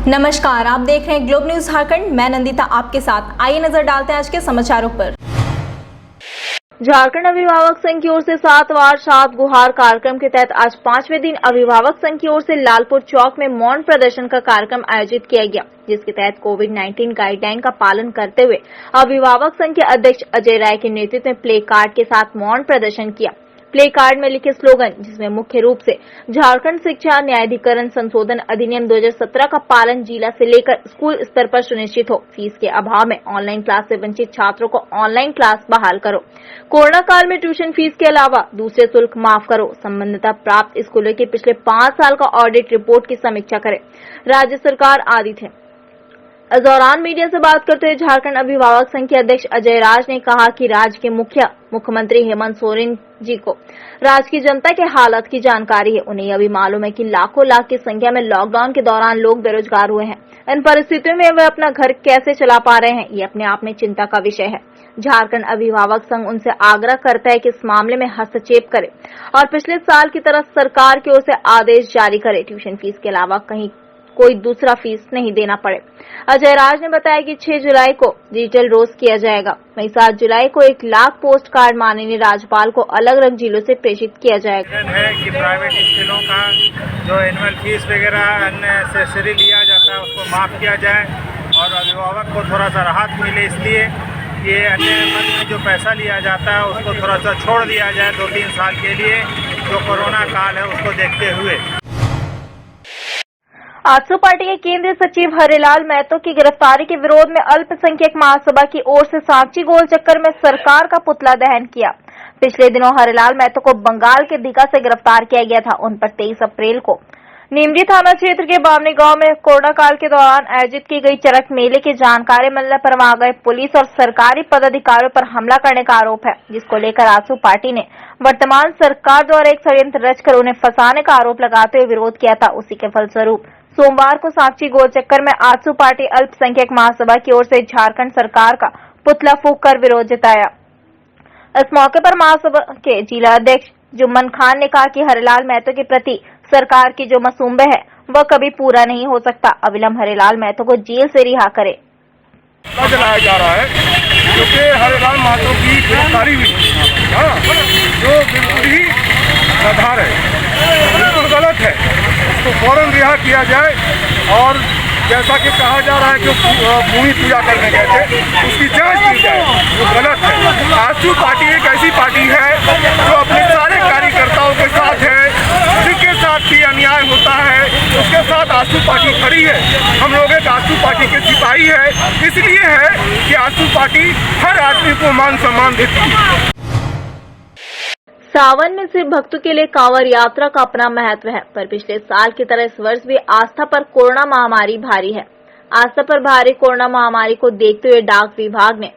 नमस्कार, आप देख रहे हैं ग्लोब न्यूज झारखंड। मैं नंदिता आपके साथ। आइए नजर डालते हैं आज के समाचारों पर। झारखंड अभिभावक संघ की ओर से 7 वार 7 गुहार कार्यक्रम के तहत आज 5वें दिन अभिभावक संघ की ओर से लालपुर चौक में मौन प्रदर्शन का कार्यक्रम आयोजित किया गया, जिसके तहत कोविड-19 गाइडलाइन का पालन करते हुए अभिभावक संघ के अध्यक्ष अजय राय के नेतृत्व में प्ले कार्ड के साथ मौन प्रदर्शन किया। प्ले कार्ड में लिखे स्लोगन, जिसमें मुख्य रूप से झारखंड शिक्षा न्यायाधिकरण संशोधन अधिनियम 2017 का पालन जिला से लेकर स्कूल स्तर पर सुनिश्चित हो, फीस के अभाव में ऑनलाइन क्लास से वंचित छात्रों को ऑनलाइन क्लास बहाल करो, कोरोना काल में ट्यूशन फीस के अलावा दूसरे शुल्क माफ करो, संबद्धता प्राप्त स्कूलों की पिछले 5 साल का ऑडिट रिपोर्ट की समीक्षा करे, राज्य सरकार आदि थे। इस दौरान मीडिया से बात करते हुए झारखंड अभिभावक संघ के अध्यक्ष अजय राज ने कहा कि राज्य के मुख्यमंत्री हेमंत सोरेन जी को राज्य की जनता के हालात की जानकारी है। उन्हें यह भी मालूम है कि लाखों लाख की संख्या में लॉकडाउन के दौरान लोग बेरोजगार हुए हैं। इन परिस्थितियों में वे अपना घर कैसे चला पा रहे हैं, ये अपने आप में चिंता का विषय है। झारखंड अभिभावक संघ उनसे आग्रह करता है कि इस मामले में हस्तक्षेप करे और पिछले साल की तरह सरकार की ओर से आदेश जारी करे, ट्यूशन फीस के अलावा कहीं कोई दूसरा फीस नहीं देना पड़े। अजय राज ने बताया कि 6 जुलाई को डिजिटल रोज किया जाएगा, वहीं 7 जुलाई को 1 लाख पोस्ट कार्ड माननीय राज्यपाल को अलग अलग जिलों से प्रेषित किया जाएगा। है कि प्राइवेट स्कूलों का जो एनुअल फीस वगैरह अननेसेसरी लिया जाता है उसको माफ किया जाए और अभिभावक को थोड़ा सा राहत मिले, इसलिए ये अन्य मद में जो पैसा लिया जाता है उसको थोड़ा सा छोड़ दिया जाए 2-3 साल के लिए, जो कोरोना काल है उसको देखते हुए। आजसू पार्टी के केंद्रीय सचिव हरिलाल महतो की गिरफ्तारी के विरोध में अल्पसंख्यक महासभा की ओर से सांची गोल चक्कर में सरकार का पुतला दहन किया। पिछले दिनों हरिलाल महतो को बंगाल के दीघा से गिरफ्तार किया गया था। उन पर 23 अप्रैल को नीमडी थाना क्षेत्र के बामनी गांव में कोरोना काल के दौरान आयोजित की गई चरक मेले की जानकारी मिलने पर वहां गए पुलिस और सरकारी पदाधिकारियों पर हमला करने का आरोप है, जिसको लेकर आजसू पार्टी ने वर्तमान सरकार द्वारा एक षड्यंत्र रचकर उन्हें फंसाने का आरोप लगाते हुए विरोध किया था। उसी के फलस्वरूप सोमवार को सांची गोल चक्कर में आजसू पार्टी अल्पसंख्यक महासभा की ओर से झारखंड सरकार का पुतला फूंक कर विरोध जताया। इस मौके पर महासभा के जिला अध्यक्ष जुम्मन खान ने कहा कि हरिलाल महतो के प्रति सरकार की जो मसूंबे है वह कभी पूरा नहीं हो सकता। अविलंब हरिलाल महतो को जेल से रिहा करे। चलाया जा रहा है क्योंकि हरिलाल महतो की गिरफ्तारी हुई जो बिल्कुल ही आधार है, बिल्कुल गलत है। उसको फौरन रिहा किया जाए और जैसा कि कहा जा रहा है जो भूमि पूजा करने गए थे उसकी जांच की जाए, वो गलत है। आजसू पार्टी एक ऐसी पार्टी है जो अपने सारे कार्यकर्ताओं के साथ है, जिसके साथ भी अन्याय होता है उसके साथ आजसू पार्टी खड़ी है। हम लोग एक आजसू पार्टी के सिपाही है, इसलिए है कि आजसू पार्टी हर आदमी को मान सम्मान देती है। सावन में सिर्फ भक्तों के लिए कांवड़ यात्रा का अपना महत्व है, पर पिछले साल की तरह इस वर्ष भी आस्था पर कोरोना महामारी भारी है। आस्था पर भारी कोरोना महामारी को देखते हुए डाक विभाग ने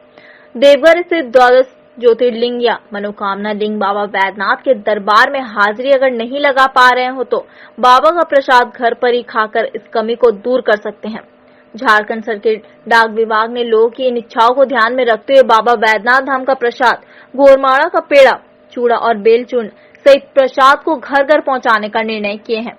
देवघर स्थित द्वादश ज्योतिर्लिंग या मनोकामना लिंग बाबा वैद्यनाथ के दरबार में हाजिरी अगर नहीं लगा पा रहे हो तो बाबा का प्रसाद घर पर ही खाकर इस कमी को दूर कर सकते हैं। झारखंड सर्किट डाक विभाग ने लोगों की इन इच्छाओं को ध्यान में रखते हुए बाबा वैद्यनाथ धाम का प्रसाद, गोरमाड़ा का पेड़ा, चूड़ा और बेलचूर्ण सहित प्रसाद को घर घर पहुंचाने का निर्णय किए हैं।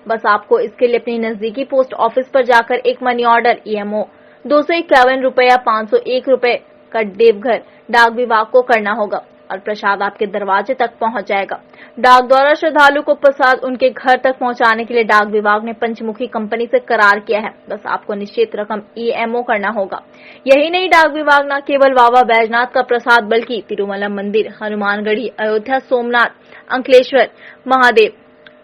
बस आपको इसके लिए अपनी नजदीकी पोस्ट ऑफिस पर जाकर एक मनी ऑर्डर EMO 251 रुपए या 501 रुपए का देवघर डाक विभाग को करना होगा और प्रसाद आपके दरवाजे तक पहुंच जाएगा। डाक द्वारा श्रद्धालु को प्रसाद उनके घर तक पहुंचाने के लिए डाक विभाग ने पंचमुखी कंपनी से करार किया है। बस आपको निश्चित रकम EMO करना होगा। यही नहीं, डाक विभाग न केवल बाबा बैजनाथ का प्रसाद बल्कि तिरुमला मंदिर, हनुमानगढ़ी, अयोध्या, सोमनाथ, अंकलेश्वर, महादेव,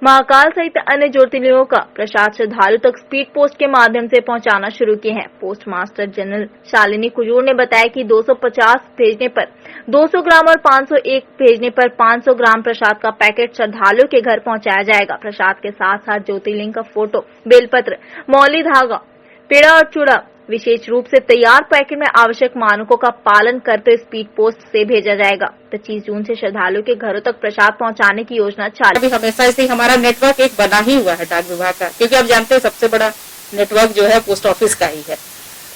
महाकाल सहित अन्य ज्योतिर्लिंगों का प्रसाद श्रद्धालु तक स्पीड पोस्ट के माध्यम से पहुंचाना शुरू किए हैं। Post master general Shalini Kujur ने बताया कि 250 भेजने पर 200 ग्राम और 501 भेजने पर 500 ग्राम प्रसाद का पैकेट श्रद्धालुओं के घर पहुंचाया जाएगा। प्रसाद के साथ साथ ज्योतिर्लिंग का फोटो, बेलपत्र, मौली धागा, पेड़ा और चूड़ा विशेष रूप से तैयार पैकेट में आवश्यक मानकों का पालन करते स्पीड पोस्ट से भेजा जाएगा। 25 जून से श्रद्धालुओं के घरों तक प्रसाद पहुंचाने की योजना चालू। अभी हमेशा से हमारा नेटवर्क एक बना ही हुआ है डाक विभाग का, क्योंकि आप जानते हैं सबसे बड़ा नेटवर्क जो है पोस्ट ऑफिस का ही है।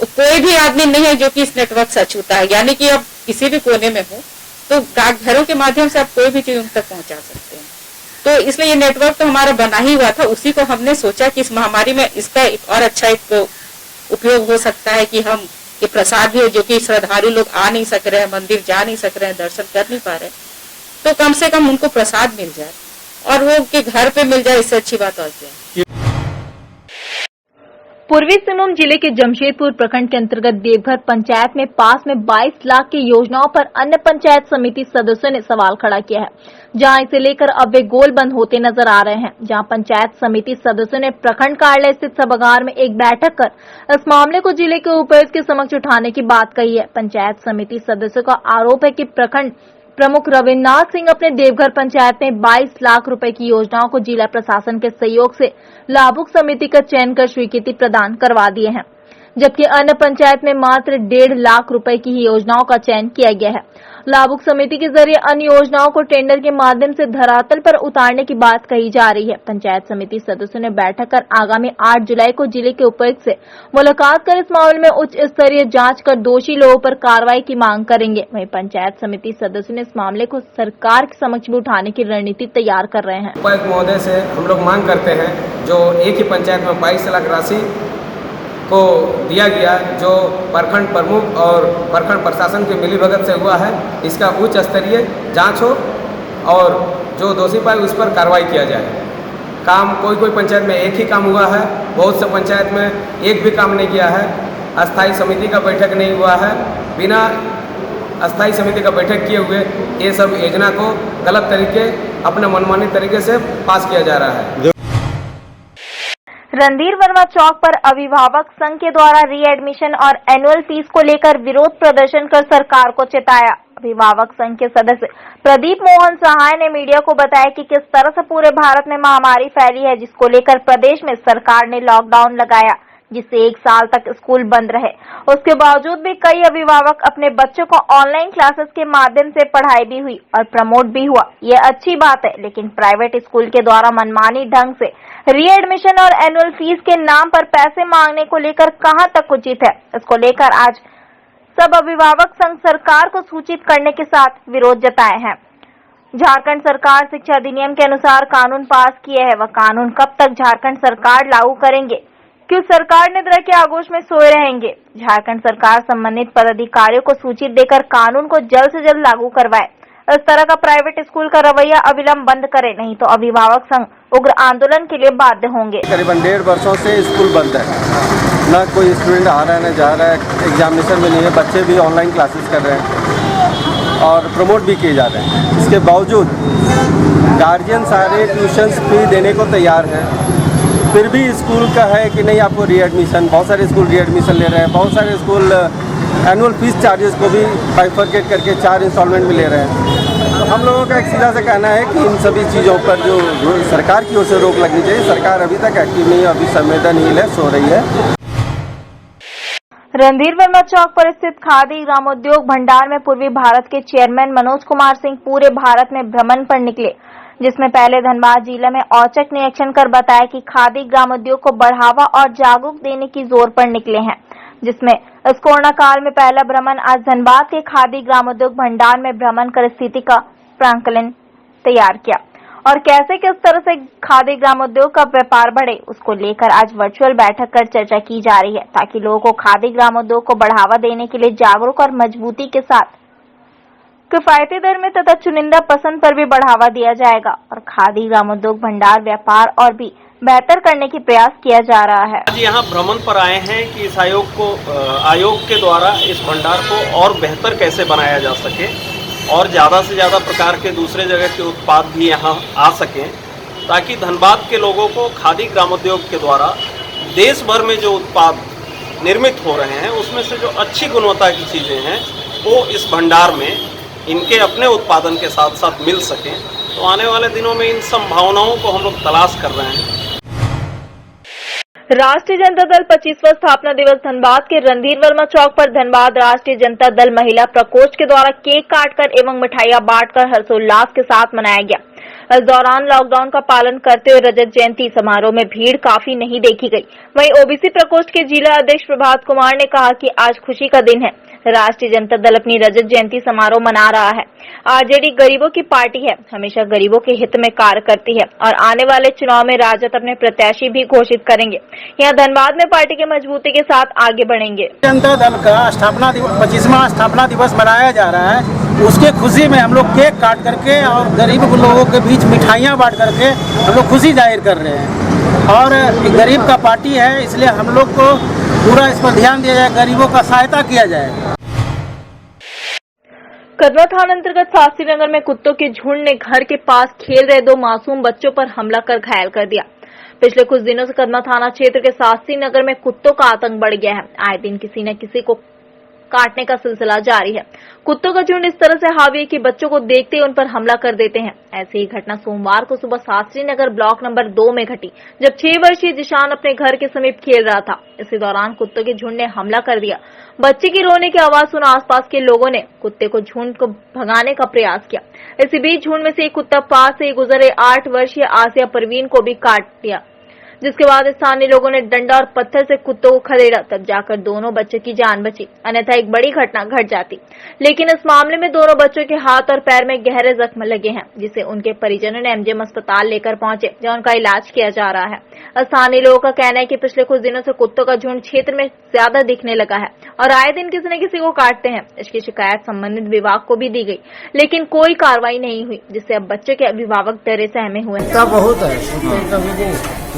कोई भी आदमी नहीं है जो कि इस नेटवर्क से अछूता है, यानी कि अब किसी भी कोने में हो तो डाकघरों के माध्यम से आप कोई भी चीज उन तक पहुंचा सकते हैं। तो इसलिए ये नेटवर्क तो हमारा बना ही हुआ था। उसी को हमने सोचा कि इस महामारी में इसका एक और अच्छा एक उपयोग हो सकता है कि हम ये प्रसाद भी है, जो कि श्रद्धालु लोग आ नहीं सक रहे हैं, मंदिर जा नहीं सक रहे हैं, दर्शन कर नहीं पा रहे, तो कम से कम उनको प्रसाद मिल जाए और वो उनके घर पे मिल जाए, इससे अच्छी बात और क्या है। पूर्वी सिंहभूम जिले के जमशेदपुर प्रखंड के अंतर्गत देवघर पंचायत में पास में 22 लाख की योजनाओं पर अन्य पंचायत समिति सदस्यों ने सवाल खड़ा किया है, जहां इसे लेकर अब वे गोल बंद होते नजर आ रहे हैं। जहां पंचायत समिति सदस्यों ने प्रखंड कार्यालय स्थित सभागार में एक बैठक कर इस मामले को जिले के उपायुक्त के समक्ष उठाने की बात कही है। पंचायत समिति सदस्यों का आरोप है कि प्रखंड प्रमुख रविन्द्रनाथ सिंह अपने देवघर पंचायत में 22 लाख रुपए की योजनाओं को जिला प्रशासन के सहयोग से लाभुक समिति का चयन कर स्वीकृति प्रदान करवा दिए हैं, जबकि अन्य पंचायत में मात्र 1.5 लाख रुपए की ही योजनाओं का चयन किया गया है। लाभुक समिति के जरिए अन्य योजनाओं को टेंडर के माध्यम से धरातल पर उतारने की बात कही जा रही है। पंचायत समिति सदस्यों ने बैठक कर आगामी 8 जुलाई को जिले के उपायुक्त से मुलाकात कर इस मामले में उच्च स्तरीय जांच कर दोषी लोगों पर कार्रवाई की मांग करेंगे। वहीं पंचायत समिति सदस्यों ने इस मामले को सरकार के समक्ष भी उठाने की रणनीति तैयार कर रहे हैं। उपायुक्त महोदय से हम लोग मांग करते हैं, जो एक ही पंचायत में 22 लाख राशि को दिया गया, जो प्रखंड प्रमुख और प्रखंड प्रशासन के मिलीभगत से हुआ है, इसका उच्च स्तरीय जांच हो और जो दोषी पाए उस पर कार्रवाई किया जाए। काम कोई पंचायत में एक ही काम हुआ है, बहुत से पंचायत में एक भी काम नहीं किया है। अस्थायी समिति का बैठक नहीं हुआ है, बिना अस्थायी समिति का बैठक किए हुए ये सब योजना को गलत तरीके अपने मनमानी तरीके से पास किया जा रहा है। रणधीर वर्मा चौक पर अभिभावक संघ के द्वारा रीएडमिशन और एनुअल फीस को लेकर विरोध प्रदर्शन कर सरकार को चिताया। अभिभावक संघ के सदस्य प्रदीप मोहन सहाय ने मीडिया को बताया कि किस तरह से पूरे भारत में महामारी फैली है, जिसको लेकर प्रदेश में सरकार ने लॉकडाउन लगाया, जिससे 1 साल तक स्कूल बंद रहे। उसके बावजूद भी कई अभिभावक अपने बच्चों को ऑनलाइन क्लासेस के माध्यम से पढ़ाई भी हुई और प्रमोट भी हुआ। ये अच्छी बात है, लेकिन प्राइवेट स्कूल के द्वारा मनमानी ढंग से रीएडमिशन और एनुअल फीस के नाम पर पैसे मांगने को लेकर कहां तक उचित है। इसको लेकर आज सब अभिभावक संघ सरकार को सूचित करने के साथ विरोध जताए हैं। झारखंड सरकार शिक्षा अधिनियम के अनुसार कानून पास किए है, वह कानून कब तक झारखंड सरकार लागू करेंगे? क्यों सरकार निद्रा के आगोश में सोए रहेंगे? झारखंड सरकार संबंधित पदाधिकारियों को सूचित देकर कानून को जल्द से जल्द लागू करवाए। इस तरह का प्राइवेट स्कूल का रवैया अविलंब बंद करे, नहीं तो अभिभावक संघ उग्र आंदोलन के लिए बाध्य होंगे। करीबन 1.5 वर्षों से स्कूल बंद है, ना कोई स्टूडेंट आ रहा है न जा रहा है, एग्जामिनेशन भी नहीं है, बच्चे भी ऑनलाइन क्लासेस कर रहे हैं और प्रमोट भी किए जा रहे हैं। इसके बावजूद गार्जियन सारे ट्यूशन्स फी देने को तैयार हैं, फिर भी स्कूल का है कि नहीं आपको रीएडमिशन, बहुत सारे स्कूल रीएडमिशन ले रहे हैं, बहुत सारे स्कूल एनुअल फीस चार्जेस को भी बाइफरकेट करके 4 इंस्टॉलमेंट में ले रहे हैं। तो हम लोगों का एक सीधा सा कहना है कि इन सभी चीज़ों पर जो सरकार की ओर से रोक लगनी चाहिए। सरकार अभी तक एक्टिव नहीं है, अभी संवेदनहीन है, सो रही है। रणधीर वर्मा चौक पर स्थित खादी ग्रामोद्योग भंडार में पूर्वी भारत के चेयरमैन मनोज कुमार सिंह पूरे भारत में भ्रमण पर निकले, जिसमें पहले धनबाद जिला में औचक निरीक्षण कर बताया कि खादी ग्रामोद्योग को बढ़ावा और जागरूक देने की जोर पर निकले हैं, जिसमें इस कोरोना काल में पहला भ्रमण आज धनबाद के खादी ग्रामोद्योग भंडार में भ्रमण कर स्थिति का प्रांकलन तैयार किया और कैसे किस तरह से खादी ग्रामोद्योग का व्यापार बढ़े, उसको लेकर आज वर्चुअल बैठक कर चर्चा की जा रही है, ताकि लोगों को खादी ग्रामोद्योग को बढ़ावा देने के लिए जागरूक और मजबूती के साथ किफायती दर में तथा चुनिंदा पसंद पर भी बढ़ावा दिया जाएगा और खादी ग्रामोद्योग भंडार व्यापार और भी बेहतर करने की प्रयास किया जा रहा है। आज यहाँ भ्रमण पर आए हैं कि इस आयोग के द्वारा इस भंडार को और बेहतर कैसे बनाया जा सके और ज़्यादा से ज़्यादा प्रकार के दूसरे जगह के उत्पाद भी यहाँ आ सकें, ताकि धनबाद के लोगों को खादी ग्रामोद्योग के द्वारा देश भर में जो उत्पाद निर्मित हो रहे हैं उसमें से जो अच्छी गुणवत्ता की चीज़ें हैं वो इस भंडार में इनके अपने उत्पादन के साथ साथ मिल सकें। तो आने वाले दिनों में इन संभावनाओं को हम लोग तलाश कर रहे हैं। राष्ट्रीय जनता दल 25वां स्थापना दिवस धनबाद के रणधीर वर्मा चौक पर धनबाद राष्ट्रीय जनता दल महिला प्रकोष्ठ के द्वारा केक काटकर एवं मिठाइयां बांटकर हर्षोल्लास के साथ मनाया गया। इस दौरान लॉकडाउन का पालन करते हुए रजत जयंती समारोह में भीड़ काफी नहीं देखी गई। वहीं ओबीसी प्रकोष्ठ के जिला अध्यक्ष प्रभात कुमार ने कहा कि आज खुशी का दिन है, राष्ट्रीय जनता दल अपनी रजत जयंती समारोह मना रहा है। आरजेडी गरीबों की पार्टी है, हमेशा गरीबों के हित में कार्य करती है और आने वाले चुनाव में राजद अपने प्रत्याशी भी घोषित करेंगे। यहाँ धनबाद में पार्टी के मजबूती के साथ आगे बढ़ेंगे। जनता दल का 25वां स्थापना दिवस मनाया जा रहा है, उसके खुशी में हम लोग केक काट करके और गरीब लोगों के बीच मिठाइयाँ बांट करके हम लोग खुशी जाहिर कर रहे हैं। और गरीब का पार्टी है, इसलिए हम लोग को पूरा इस पर ध्यान दिया जाए, गरीबों का सहायता किया जाए। कदवा थाना अंतर्गत शास्त्री नगर में कुत्तों के झुंड ने घर के पास खेल रहे 2 मासूम बच्चों पर हमला कर घायल कर दिया। पिछले कुछ दिनों से कदवा थाना क्षेत्र के शास्त्री नगर में कुत्तों का आतंक बढ़ गया है। आए दिन किसी न किसी को काटने का सिलसिला जारी है। कुत्तों का झुंड इस तरह से हावी है कि बच्चों को देखते ही उन पर हमला कर देते हैं। ऐसी ही घटना सोमवार को सुबह शास्त्री नगर ब्लॉक नंबर 2 में घटी, जब 6 वर्षीय जिशान अपने घर के समीप खेल रहा था। इसी दौरान कुत्तों के झुंड ने हमला कर दिया। बच्चे की रोने की आवाज सुन आसपास के लोगों ने कुत्ते को झुंड को भगाने का प्रयास किया। इसी बीच झुंड में से एक कुत्ता पास से गुजरे 8 वर्षीय आसिया परवीन को भी काट दिया, जिसके बाद स्थानीय लोगों ने डंडा और पत्थर से कुत्तों को खदेड़ा, तब जाकर दोनों बच्चों की जान बची, अन्यथा एक बड़ी घटना घट जाती। लेकिन इस मामले में दोनों बच्चों के हाथ और पैर में गहरे जख्म लगे हैं, जिसे उनके परिजनों ने एमजीएम अस्पताल लेकर पहुंचे, जहां उनका इलाज किया जा रहा है। स्थानीय लोगों का कहना है कि पिछले कुछ दिनों से कुत्तों का झुंड क्षेत्र में ज्यादा दिखने लगा है और आए दिन किसी न किसी को काटते हैं। इसकी शिकायत संबंधित विभाग को भी दी गई, लेकिन कोई कार्रवाई नहीं हुई, जिससे अब बच्चों के अभिभावक डरे सहमे हुए हैं। बहुत है,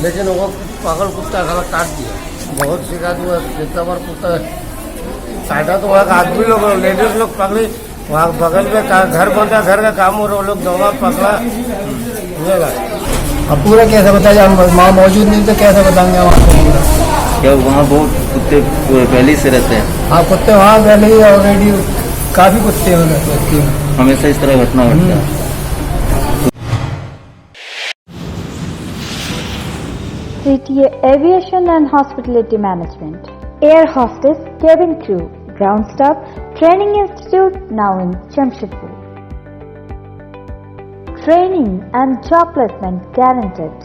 लेकिन वो पागल कुत्ता गला काट दिया। बहुत शिकायत हुआ, जितना बार कुत्ता काटा तो वहाँ आदमी लोग, लेडीज लोग पकड़ी, वहाँ बगल में घर बनता, घर का काम हो रहा, वो लोग दौड़ा पकड़ा हुएगा। अब पूरा कैसे बताया, हम वहाँ मौजूद नहीं तो कैसे बताएंगे हम आपको? क्या वहाँ बहुत कुत्ते पहले से रहते हैं? हाँ, कुत्ते वहाँ पहले ही ऑलरेडी काफी कुत्ते हैं, हमेशा इस तरह घटना घटता है। CTA Aviation and Hospitality Management, Air Hostess, Cabin Crew, Ground Staff, Training Institute now in Jamshedpur. Training and job placement guaranteed.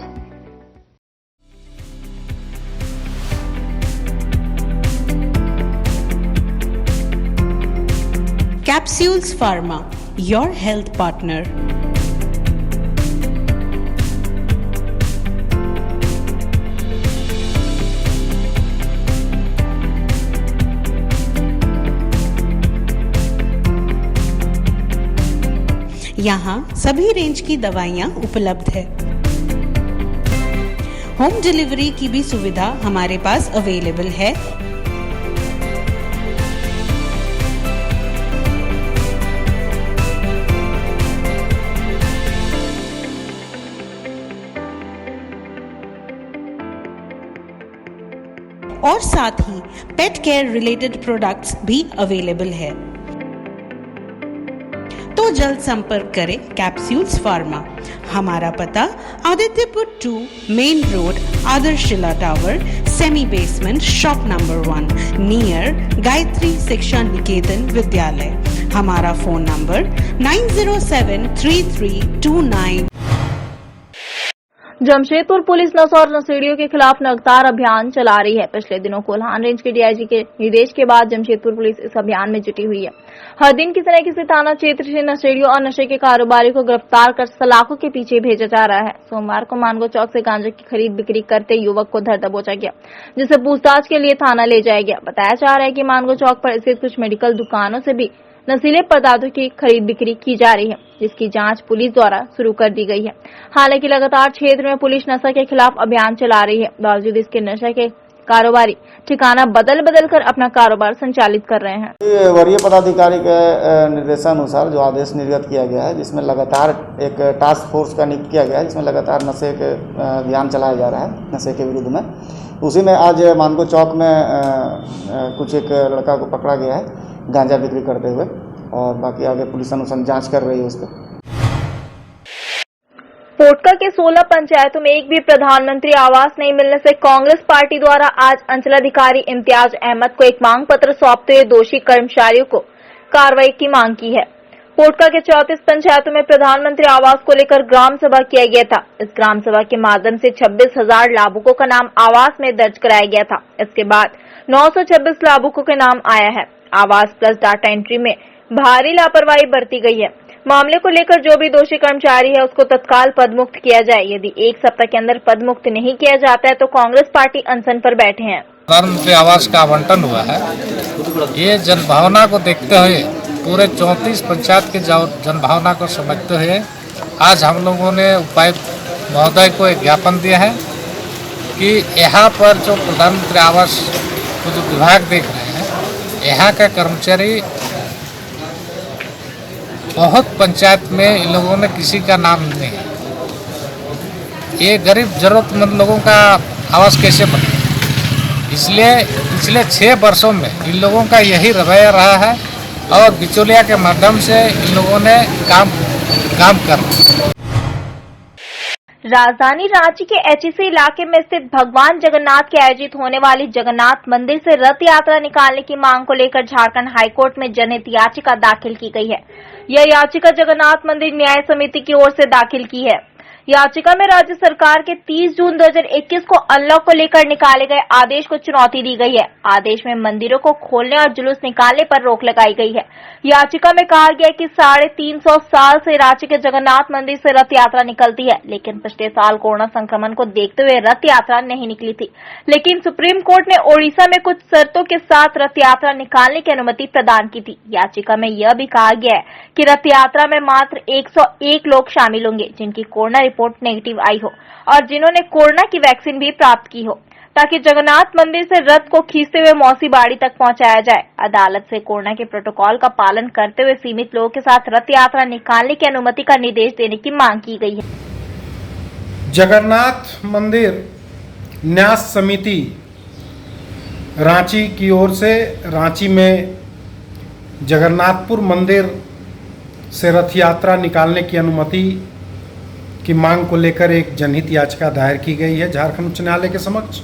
Capsules Pharma, your health partner. यहाँ सभी रेंज की दवाइयाँ उपलब्ध है। होम डिलीवरी की भी सुविधा हमारे पास अवेलेबल है। और साथ ही पेट केयर रिलेटेड प्रोडक्ट्स भी अवेलेबल है। तो जल्द संपर्क करें कैप्सूल्स फार्मा। हमारा पता Adityapur 2 main road, Adarshila tower, semi basement, shop number 1 near Gayatri Shiksha Niketan विद्यालय। हमारा फोन नंबर 90733229। जमशेदपुर पुलिस नशा और नशेड़ियों के खिलाफ लगातार अभियान चला रही है। पिछले दिनों कोल्हान रेंज के डीआईजी के निर्देश के बाद जमशेदपुर पुलिस इस अभियान में जुटी हुई है। हर दिन किसी न किसी थाना क्षेत्र से नशेड़ियों और नशे के कारोबारी को गिरफ्तार कर सलाखों के पीछे भेजा जा रहा है। सोमवार को मानगो चौक से गांजा की खरीद बिक्री करते युवक को धर दबोचा गया, जिसे पूछताछ के लिए थाना ले जाया गया। बताया जा रहा है कि मानगो चौक पर स्थित कुछ मेडिकल दुकानों से भी नशीले पदार्थों की खरीद बिक्री की जा रही है, जिसकी जांच पुलिस द्वारा शुरू कर दी गई है। हालांकि लगातार क्षेत्र में पुलिस नशा के खिलाफ अभियान चला रही है, बावजूद इसके नशे के कारोबारी ठिकाना बदल बदल कर अपना कारोबार संचालित कर रहे हैं। वरीय पदाधिकारी के निर्देशानुसार जो आदेश निर्गत किया गया है, जिसमें लगातार एक टास्क फोर्स का नियुक्त किया गया है, जिसमें लगातार नशे के अभियान चलाया जा रहा है नशे के विरुद्ध में। उसी में आज मानगो चौक में कुछ एक लड़का को पकड़ा गया है गांजा बिक्री करते हुए, और बाकी आगे पुलिस अनुसंधान जांच कर रही है उस पर। पोटका के 16 पंचायतों में एक भी प्रधानमंत्री आवास नहीं मिलने से कांग्रेस पार्टी द्वारा आज अंचलाधिकारी इम्तियाज अहमद को एक मांग पत्र सौंपते हुए दोषी कर्मचारियों को कार्रवाई की मांग की है। पोटका के 34 पंचायतों में प्रधानमंत्री आवास को लेकर ग्राम सभा किया गया था। इस ग्राम सभा के माध्यम से 26,000 लाभुकों का नाम आवास में दर्ज कराया गया था। इसके बाद 926 लाभुकों के नाम आया है। आवास प्लस डाटा एंट्री में भारी लापरवाही बरती गई है। मामले को लेकर जो भी दोषी कर्मचारी है उसको तत्काल पदमुक्त किया जाए। यदि एक सप्ताह के अंदर पदमुक्त नहीं किया जाता है तो कांग्रेस पार्टी अनशन पर बैठे हैं। प्रधानमंत्री आवास का आवंटन हुआ है। ये जनभावना को देखते हुए, पूरे 34 पंचायत की जनभावना को समझते हुए आज हम लोगों ने उपायुक्त महोदय को एक ज्ञापन दिया है कि यहाँ पर जो प्रधानमंत्री आवास को जो विभाग देख रहे हैं, यहाँ का कर्मचारी बहुत पंचायत में इन लोगों ने किसी का नाम नहीं है। ये गरीब जरूरतमंद लोगों का आवास कैसे बने? इसलिए पिछले 6 वर्षों में इन लोगों का यही रवैया रहा है और बिचौलिया के माध्यम से इन लोगों ने काम कर। राजधानी रांची के एचईसी इलाके में स्थित भगवान जगन्नाथ के आयोजित होने वाली जगन्नाथ मंदिर से रथ यात्रा निकालने की मांग को लेकर झारखंड हाईकोर्ट में जनहित याचिका दाखिल की गई है। यह याचिका जगन्नाथ मंदिर न्याय समिति की ओर से दाखिल की है। याचिका में राज्य सरकार के 30 जून 2021 को अनलॉक को लेकर निकाले गए आदेश को चुनौती दी गई है। आदेश में मंदिरों को खोलने और जुलूस निकालने पर रोक लगाई गई है। याचिका में कहा गया कि 350 साल से रांची के जगन्नाथ मंदिर से रथ यात्रा निकलती है, लेकिन पिछले साल कोरोना संक्रमण को देखते हुए रथ यात्रा नहीं निकली थी। लेकिन सुप्रीम कोर्ट ने ओडिशा में कुछ शर्तों के साथ रथ यात्रा निकालने की अनुमति प्रदान की थी। याचिका में यह भी कहा गया है कि रथ यात्रा में मात्र 101 लोग शामिल होंगे जिनकी कोरोना रिपोर्ट नेगेटिव आई हो और जिन्होंने कोरोना की वैक्सीन भी प्राप्त की हो, ताकि जगन्नाथ मंदिर से रथ को खींचते हुए मौसी बाड़ी तक पहुंचाया जाए। अदालत से कोरोना के प्रोटोकॉल का पालन करते हुए सीमित लोगों के साथ रथ यात्रा निकालने की अनुमति का निर्देश देने की मांग की गई है। जगन्नाथ मंदिर न्यास समिति रांची की ओर से रांची में जगन्नाथपुर मंदिर से रथ यात्रा निकालने की अनुमति की मांग को लेकर एक जनहित याचिका दायर की गई है झारखंड उच्च न्यायालय के समक्ष,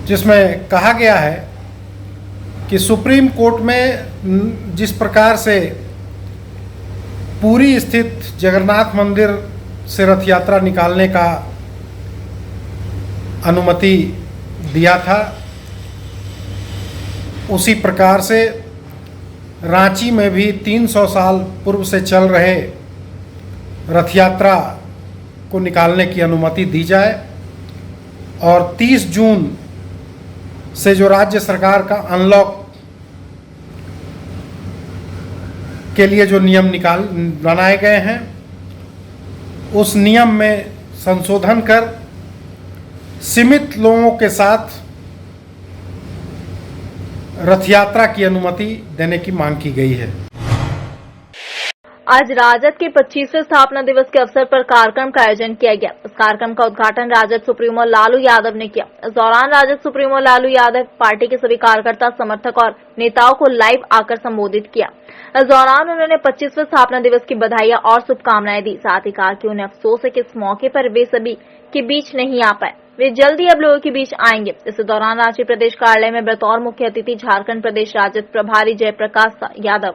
जिसमें कहा गया है कि सुप्रीम कोर्ट में जिस प्रकार से पुरी स्थित जगन्नाथ मंदिर से रथ यात्रा निकालने का अनुमति दिया था, उसी प्रकार से रांची में भी 300 साल पूर्व से चल रहे रथ यात्रा को निकालने की अनुमति दी जाए और 30 जून से जो राज्य सरकार का अनलॉक के लिए जो नियम बनाए गए हैं, उस नियम में संशोधन कर सीमित लोगों के साथ रथ यात्रा की अनुमति देने की मांग की गई है। आज राजद के 25वें स्थापना दिवस के अवसर पर कार्यक्रम का आयोजन किया गया। इस कार्यक्रम का उद्घाटन राजद सुप्रीमो लालू यादव ने किया। इस दौरान राजद सुप्रीमो लालू यादव पार्टी के सभी कार्यकर्ता, समर्थक और नेताओं को लाइव आकर संबोधित किया। इस दौरान उन्होंने 25वें स्थापना दिवस की बधाइयां और शुभकामनाएं दी। साथ ही कहा कि उन्हें अफसोस है कि इस मौके पर वे सभी के बीच नहीं आ पाए, वे जल्द ही अब लोगों के बीच आएंगे। इस दौरान रांची प्रदेश कार्यालय में बतौर मुख्य अतिथि झारखंड प्रदेश राजद प्रभारी जयप्रकाश यादव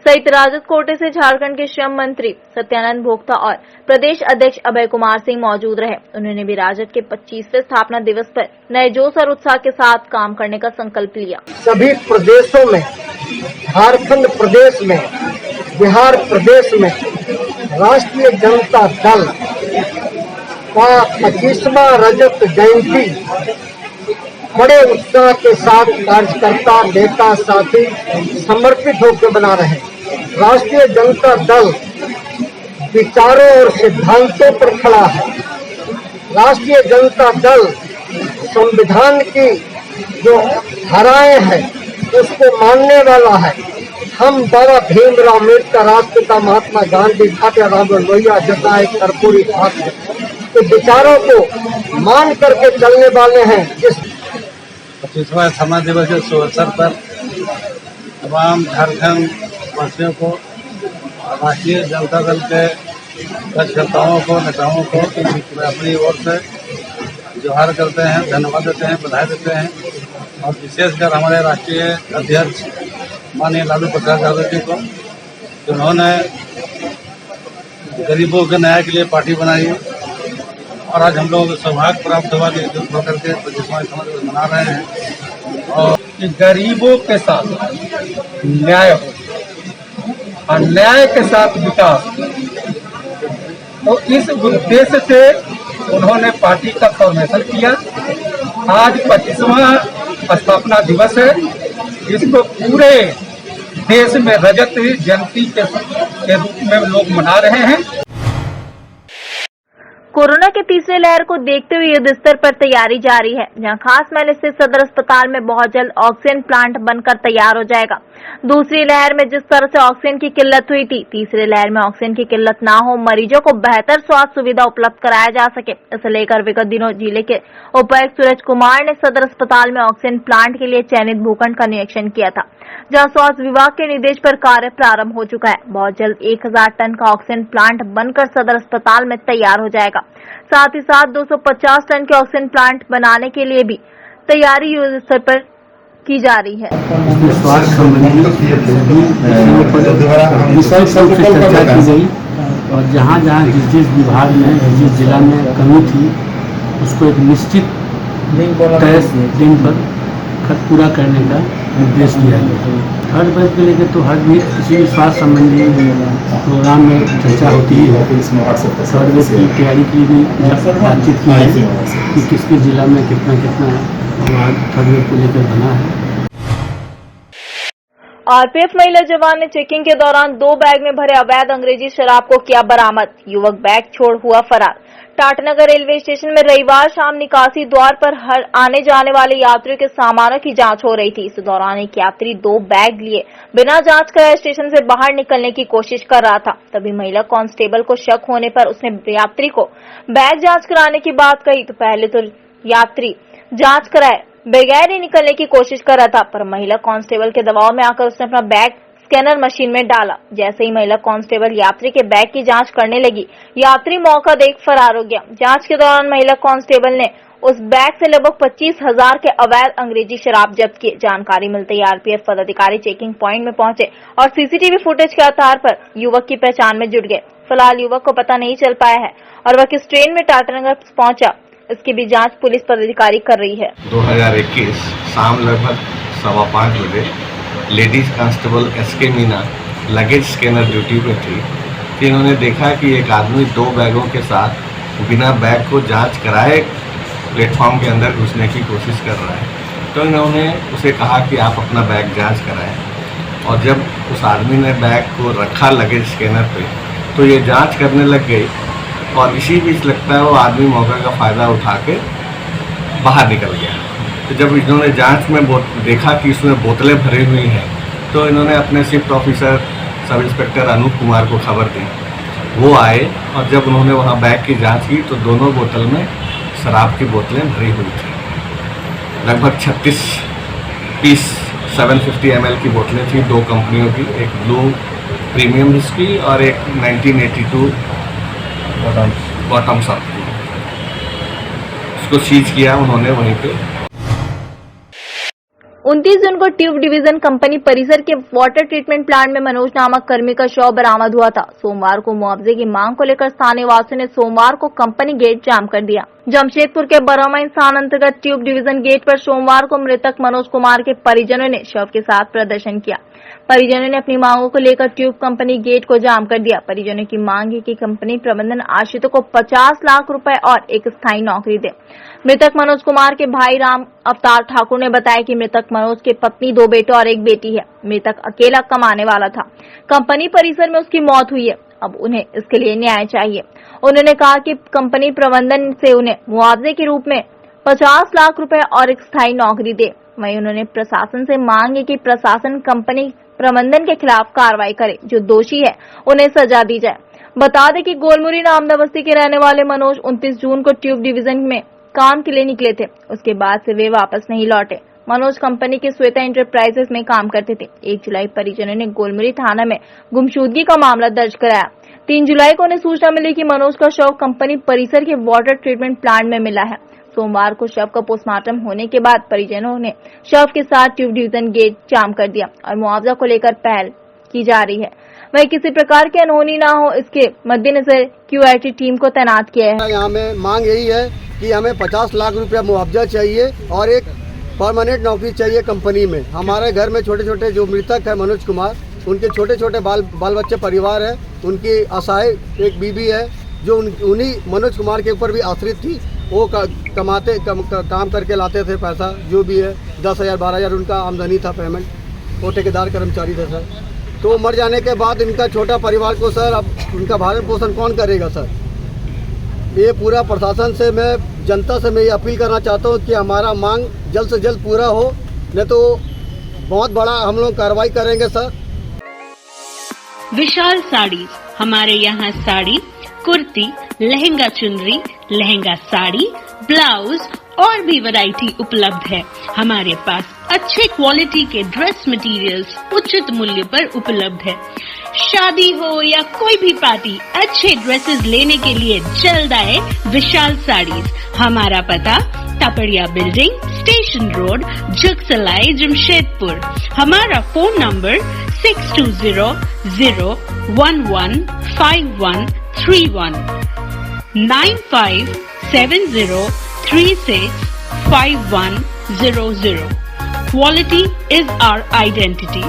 सहित राजद कोटे से झारखंड के श्रम मंत्री सत्यानंद भोक्ता और प्रदेश अध्यक्ष अभय कुमार सिंह मौजूद रहे। उन्होंने भी राजद के 25वें स्थापना दिवस पर नए जोश और उत्साह के साथ काम करने का संकल्प लिया। सभी प्रदेशों में, झारखंड प्रदेश में, बिहार प्रदेश में राष्ट्रीय जनता दल का 25वां रजत जयंती बड़े उत्साह के साथ कार्यकर्ता, नेता, साथी समर्पित होकर बना रहे। राष्ट्रीय जनता दल विचारों और सिद्धांतों पर खड़ा है। राष्ट्रीय जनता दल संविधान की जो धाराएं हैं उसको मानने वाला है। हम बाबा भीमराव अम्बेडकर, राष्ट्रपिता महात्मा गांधी, खाट्याराम लोहिया जैसा एक कर्पूरी हाथ के विचारों को मान करके चलने वाले हैं। इस 25वां स्थापना दिवस के शुभ अवसर पर तमाम झारखंड वासियों को, राष्ट्रीय जनता दल के कार्यकर्ताओं को, नेताओं को मैं अपनी ओर से जोहार करते हैं, धन्यवाद देते हैं, बधाई देते हैं और विशेषकर हमारे राष्ट्रीय अध्यक्ष माननीय लालू प्रसाद यादव जी को उन्होंने गरीबों के न्याय के लिए पार्टी बनाई है और आज हम लोगों को सौभाग्य प्राप्त हुआ कि एकजुट होकर के 25वां समाज दिवस मना रहे हैं और गरीबों के साथ न्याय हो और न्याय के साथ विकास, तो इस उद्देश्य से उन्होंने पार्टी का फॉर्मेशन किया। आज 25वां स्थापना दिवस है, जिसको पूरे देश में रजत जयंती के रूप में लोग मना रहे हैं। कोरोना के तीसरे लहर को देखते हुए युद्ध स्तर पर तैयारी जारी है, जहां खास महल स्थित सदर अस्पताल में बहुत जल्द ऑक्सीजन प्लांट बनकर तैयार हो जाएगा। दूसरी लहर में जिस तरह से ऑक्सीजन की किल्लत हुई थी, तीसरी लहर में ऑक्सीजन की किल्लत ना हो, मरीजों को बेहतर स्वास्थ्य सुविधा उपलब्ध कराया जा सके, इसे लेकर विगत दिनों जिले के उपायुक्त सूरज कुमार ने सदर अस्पताल में ऑक्सीजन प्लांट के लिए चयनित भूखंड का निरीक्षण किया था, जहां स्वास्थ्य विभाग के निर्देश पर कार्य प्रारंभ हो चुका है। बहुत जल्द 1000 टन का ऑक्सीजन प्लांट बनकर सदर अस्पताल में तैयार हो जाएगा। साथ ही साथ 250 टन के ऑक्सीजन प्लांट बनाने के लिए भी तैयारी युद्ध स्तर पर की जा रही है। स्वास्थ्य संबंधी विशेष रूप से चर्चा की गई और जहाँ जहाँ जिस विभाग में जिस जिला में कमी थी, उसको एक निश्चित दिन पर पूरा करने का निर्देश दिया गया। हर वर्ग को लेकर तो हर भी किसी भी स्वास्थ्य संबंधी प्रोग्राम में चर्चा होती ही है। हर वर्ग की तैयारी के लिए भी बातचीत की है कि किसके जिला में कितना थर्ड वेव को लेकर बना है। आरपीएफ महिला जवान ने चेकिंग के दौरान 2 बैग में भरे अवैध अंग्रेजी शराब को किया बरामद। युवक बैग छोड़ हुआ फरार। टाटानगर रेलवे स्टेशन में रविवार शाम निकासी द्वार पर हर आने जाने वाले यात्रियों के सामानों की जांच हो रही थी। इस दौरान एक यात्री 2 बैग लिए बिना जांच कराए स्टेशन से बाहर निकलने की कोशिश कर रहा था। तभी महिला कांस्टेबल को शक होने पर उसने यात्री को बैग जांच कराने की बात कही, तो पहले तो यात्री जांच कराए बगैर ही निकलने की कोशिश कर रहा था, पर महिला कांस्टेबल के दबाव में आकर उसने अपना बैग स्कैनर मशीन में डाला। जैसे ही महिला कांस्टेबल यात्री के बैग की जांच करने लगी, यात्री मौका देख फरार हो गया। जांच के दौरान महिला कांस्टेबल ने उस बैग से लगभग 25,000 के अवैध अंग्रेजी शराब जब्त किए। जानकारी मिलते ही आरपीएफ पदाधिकारी चेकिंग पॉइंट में पहुंचे और सीसीटीवी फुटेज के आधार पर युवक की पहचान में जुट गए। फिलहाल युवक को पता नहीं चल पाया है और वह किस ट्रेन में टाटानगर पहुंचा, इसकी भी जांच पुलिस पदाधिकारी कर रही है। 2021 शाम लगभग 5:15 बजे ladies constable SK Meena luggage scanner duty पे थी कि इन्होंने देखा कि एक आदमी 2 बैगों के साथ बिना बैग को जांच कराए प्लेटफॉर्म के अंदर घुसने की कोशिश कर रहा है। तो इन्होंने उसे कहा कि आप अपना बैग जांच कराएं, और जब उस आदमी ने बैग को रखा लगेज स्कैनर पे तो ये जांच करने लग गई और इसी बीच लगता है वो आदमी मौका का फ़ायदा उठा के बाहर निकल गया। तो जब इन्होंने जांच में देखा कि इसमें बोतलें भरी हुई हैं, तो इन्होंने अपने shift officer sub inspector Anoop Kumar को खबर दी। वो आए और जब उन्होंने वहाँ बैग की जांच की तो दोनों बोतल में शराब की बोतलें भरी हुई थी। लगभग 36 पीस 750 ml की बोतलें थी 2 कंपनियों की, एक ब्लू प्रीमियम हिस्ट्री और एक 1982 बॉटम्स अप की। उसको सीज किया उन्होंने वहीं पे। 29 जून को ट्यूब डिवीजन कंपनी परिसर के वाटर ट्रीटमेंट प्लांट में मनोज नामक कर्मी का शव बरामद हुआ था। सोमवार को मुआवजे की मांग को लेकर स्थानीय वासियों ने सोमवार को कंपनी गेट जाम कर दिया। जमशेदपुर के बरौमा स्थान अंतर्गत ट्यूब डिवीजन गेट पर सोमवार को मृतक मनोज कुमार के परिजनों ने शव के साथ प्रदर्शन किया। परिजनों ने अपनी मांगों को लेकर ट्यूब कंपनी गेट को जाम कर दिया। परिजनों की मांग है कि कंपनी प्रबंधन आश्रितों को 50 लाख रुपए और एक स्थायी नौकरी दे। मृतक मनोज कुमार के भाई राम अवतार ठाकुर ने बताया कि मृतक मनोज के पत्नी 2 बेटे और 1 बेटी है। मृतक अकेला कमाने वाला था। कंपनी परिसर में उसकी मौत हुई है। अब उन्हें इसके लिए न्याय चाहिए। उन्होंने कहा कि कंपनी प्रबंधन से उन्हें मुआवजे के रूप में 50 लाख रुपए और एक स्थायी नौकरी दे। वहीं उन्होंने प्रशासन से मांग है कि प्रशासन कंपनी प्रबंधन के खिलाफ कार्रवाई करे। जो दोषी है उन्हें सजा दी जाए। बता दें कि गोलमुरी नामदा बस्ती के रहने वाले मनोज 29 जून को ट्यूब डिवीजन में काम के लिए निकले थे। उसके बाद से वे वापस नहीं लौटे। मनोज कंपनी के श्वेता एंटरप्राइजेस में काम करते थे। 1 जुलाई परिजनों ने गोलमुरी थाना में गुमशुदगी का मामला दर्ज कराया। 3 जुलाई को उन्हें सूचना मिली कि मनोज का शव कंपनी परिसर के वाटर ट्रीटमेंट प्लांट में मिला है। सोमवार को शव का पोस्टमार्टम होने के बाद परिजनों ने शव के साथ ट्यूब डिवीजन गेट जाम कर दिया और मुआवजा को लेकर पहल की जा रही है। वहीं किसी प्रकार की अनहोनी न हो, इसके मद्देनजर QIT टीम को तैनात किया है। यहाँ में मांग यही है कि हमें 50 लाख रुपया मुआवजा चाहिए और एक परमानेंट नौकरी चाहिए कंपनी में। हमारे घर में छोटे छोटे जो मृतक है मनोज कुमार, उनके छोटे छोटे बाल बच्चे परिवार है, उनकी असहाय एक बीबी है जो उन्हीं मनोज कुमार के ऊपर भी आश्रित थी। वो काम करके लाते थे पैसा, जो भी है 10,000 12,000 उनका आमदनी था पेमेंट। वो ठेकेदार कर्मचारी थे सर। तो मर जाने के बाद इनका छोटा परिवार को सर अब उनका भरण पोषण कौन करेगा सर? ये पूरा प्रशासन से, मैं जनता से मैं ये अपील करना चाहता हूँ कि हमारा मांग जल्द से जल्द पूरा हो, नहीं तो बहुत बड़ा हम लोग कार्रवाई करेंगे सर। विशाल साड़ी, हमारे यहाँ साड़ी, कुर्ती, लहंगा चुनरी, लहंगा साड़ी, ब्लाउज और भी वैरायटी उपलब्ध है। हमारे पास अच्छे क्वालिटी के ड्रेस मटेरियल्स उचित मूल्य पर उपलब्ध है। शादी हो या कोई भी पार्टी, अच्छे ड्रेसेस लेने के लिए जल्द आए विशाल साड़ीज। हमारा पता Tapadia building, station road, Jugsalai, Jamshedpur. हमारा phone number 6200115131 9570365100। Quality is our identity.